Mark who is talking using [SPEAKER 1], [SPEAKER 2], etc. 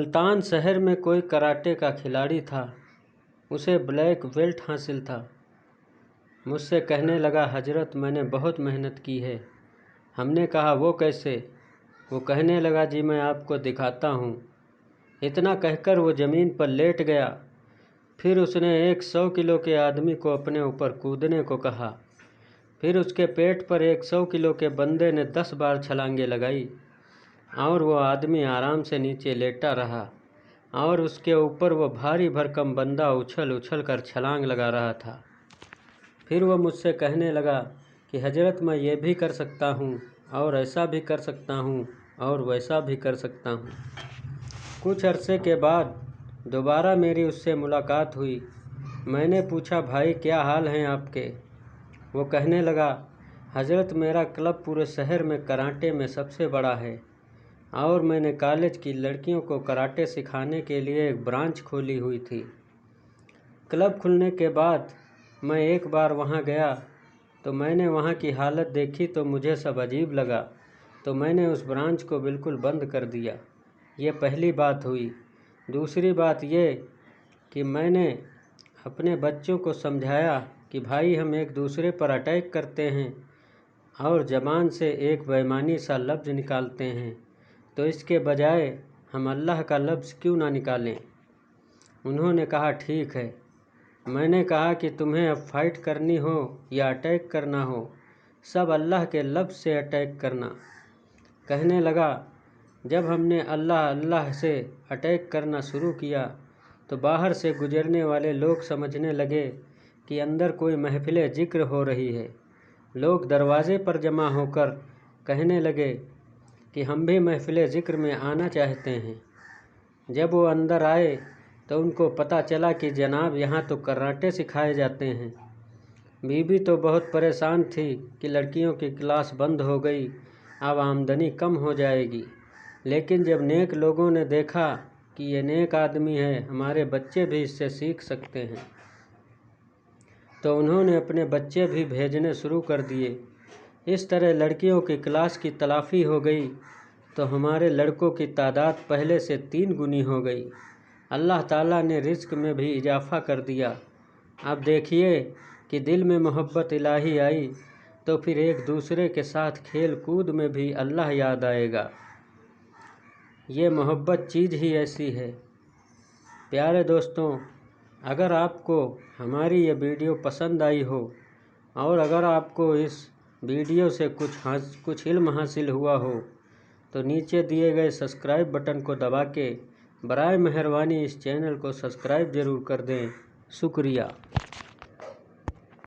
[SPEAKER 1] ملتان شہر میں کوئی کراٹے کا کھلاڑی تھا، اسے بلیک بیلٹ حاصل تھا۔ مجھ سے کہنے لگا، حضرت میں نے بہت محنت کی ہے۔ ہم نے کہا وہ کیسے؟ وہ کہنے لگا، جی میں آپ کو دکھاتا ہوں۔ اتنا کہہ کر وہ زمین پر لیٹ گیا۔ پھر اس نے ایک 100 کلو کے آدمی کو اپنے اوپر کودنے کو کہا۔ پھر اس کے پیٹ پر ایک 100 کلو کے بندے نے 10 بار چھلانگیں لگائی اور وہ آدمی آرام سے نیچے لیٹا رہا اور اس کے اوپر وہ بھاری بھرکم بندہ اچھل اچھل کر چھلانگ لگا رہا تھا۔ پھر وہ مجھ سے کہنے لگا کہ حضرت میں یہ بھی کر سکتا ہوں اور ایسا بھی کر سکتا ہوں اور ویسا بھی کر سکتا ہوں۔ کچھ عرصے کے بعد دوبارہ میری اس سے ملاقات ہوئی۔ میں نے پوچھا، بھائی کیا حال ہیں آپ کے؟ وہ کہنے لگا، حضرت میرا کلب پورے شہر میں کراٹے میں سب سے بڑا ہے اور میں نے کالج کی لڑکیوں کو کراٹے سکھانے کے لیے ایک برانچ کھولی ہوئی تھی۔ کلب کھلنے کے بعد میں ایک بار وہاں گیا تو میں نے وہاں کی حالت دیکھی تو مجھے سب عجیب لگا، تو میں نے اس برانچ کو بالکل بند کر دیا۔ یہ پہلی بات ہوئی۔ دوسری بات یہ کہ میں نے اپنے بچوں کو سمجھایا کہ بھائی ہم ایک دوسرے پر اٹیک کرتے ہیں اور زبان سے ایک بے معنی سا لفظ نکالتے ہیں، تو اس کے بجائے ہم اللہ کا لفظ کیوں نہ نکالیں؟ انہوں نے کہا ٹھیک ہے۔ میں نے کہا کہ تمہیں اب فائٹ کرنی ہو یا اٹیک کرنا ہو، سب اللہ کے لفظ سے اٹیک کرنا۔ کہنے لگا، جب ہم نے اللہ اللہ سے اٹیک کرنا شروع کیا تو باہر سے گزرنے والے لوگ سمجھنے لگے کہ اندر کوئی محفل ذکر ہو رہی ہے۔ لوگ دروازے پر جمع ہو کر کہنے لگے کہ ہم بھی محفل ذکر میں آنا چاہتے ہیں۔ جب وہ اندر آئے تو ان کو پتہ چلا کہ جناب یہاں تو کراٹے سکھائے جاتے ہیں۔ بی بی تو بہت پریشان تھی کہ لڑکیوں کی کلاس بند ہو گئی، اب آمدنی کم ہو جائے گی، لیکن جب نیک لوگوں نے دیکھا کہ یہ نیک آدمی ہے، ہمارے بچے بھی اس سے سیکھ سکتے ہیں، تو انہوں نے اپنے بچے بھی بھیجنے شروع کر دیے۔ اس طرح لڑکیوں کی کلاس کی تلافی ہو گئی تو ہمارے لڑکوں کی تعداد پہلے سے 3 گنی ہو گئی۔ اللہ تعالیٰ نے رزق میں بھی اضافہ کر دیا۔ اب دیکھیے کہ دل میں محبت الہی آئی تو پھر ایک دوسرے کے ساتھ کھیل کود میں بھی اللہ یاد آئے گا۔ یہ محبت چیز ہی ایسی ہے۔ پیارے دوستوں، اگر آپ کو ہماری یہ ویڈیو پسند آئی ہو اور اگر آپ کو اس ویڈیو سے کچھ علم حاصل ہوا ہو تو نیچے دیے گئے سبسکرائب بٹن کو دبا کے برائے مہربانی اس چینل کو سبسکرائب ضرور کر دیں۔ شکریہ۔